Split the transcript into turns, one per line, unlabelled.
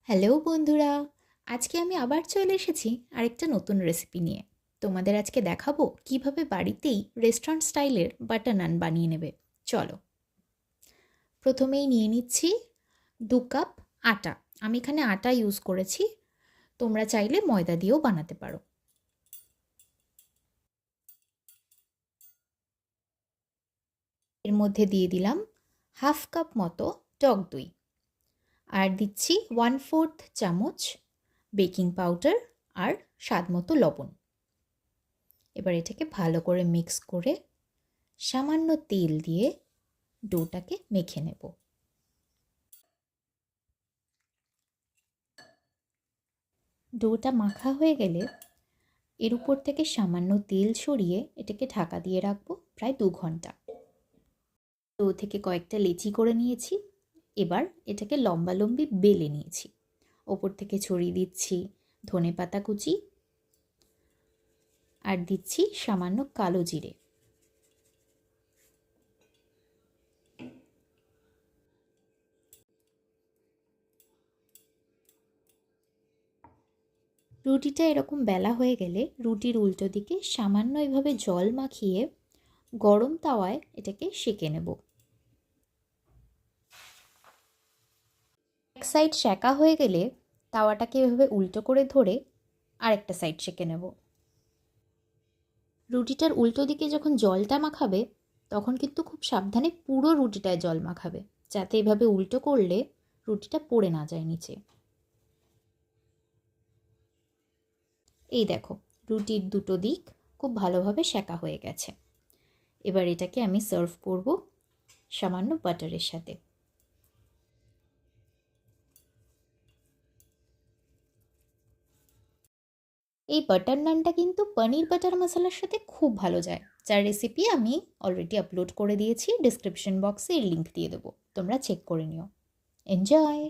Hello বন্ধুরা, আজকে আমি আবার চলে এসেছি আরেকটা নতুন রেসিপি নিয়ে। তোমাদের আজকে দেখাবো কিভাবে বাড়িতেই রেস্টুরেন্ট স্টাইলের বাটার নান বানিয়ে নেবে। চলো, প্রথমেই নিয়ে নিচ্ছি 2 কাপ আটা। আমি এখানে আটা ইউজ করেছি, তোমরা চাইলে ময়দা দিয়েও বানাতে পারো। এর মধ্যে দিয়ে দিলাম 1/2 কাপ মতো টক দই, আর দিচ্ছি 1/4 চামচ বেকিং পাউডার আর স্বাদ মতো লবণ। এবার এটাকে ভালো করে মিক্স করে সামান্য তেল দিয়ে ডোটাকে মেখে নেব। ডোটা মাখা হয়ে গেলে এর উপর থেকে সামান্য তেল ছড়িয়ে এটাকে ঢাকা দিয়ে রাখবো প্রায় 2 ঘন্টা। ডো থেকে কয়েকটা লেচি করে নিয়েছি, এবার এটাকে লম্বা লম্বি বেলে নিয়েছি। ওপর থেকে ছড়িয়ে দিচ্ছি ধনেপাতা কুচি আর দিচ্ছি সামান্য কালো জিরে। রুটিটা এরকম বেলা হয়ে গেলে রুটির উল্টো দিকে সামান্য এভাবে জল মাখিয়ে গরম তাওয়ায় এটাকে সেঁকে নেব। এক সাইড সেঁকা হয়ে গেলে তাওয়াটাকে এভাবে উল্টো করে ধরে আরেকটা সাইড সেঁকে নেব। রুটিটার উল্টো দিকে যখন জলটা মাখাবে তখন কিন্তু খুব সাবধানে পুরো রুটিটায় জল মাখাবে, যাতে এভাবে উল্টো করলে রুটিটা পড়ে না যায় নিচে। এই দেখো, রুটির দুটো দিক খুব ভালোভাবে সেঁকা হয়ে গেছে। এবার এটাকে আমি সার্ভ করব সামান্য বাটারের সাথে। এই বাটার নানটা কিন্তু পনির বাটার মশলার সাথে খুব ভালো যায়, যার রেসিপি আমি অলরেডি আপলোড করে দিয়েছি। ডিসক্রিপশন বক্সে এর লিঙ্ক দিয়ে দেবো, তোমরা চেক করে নিও। এনজয়।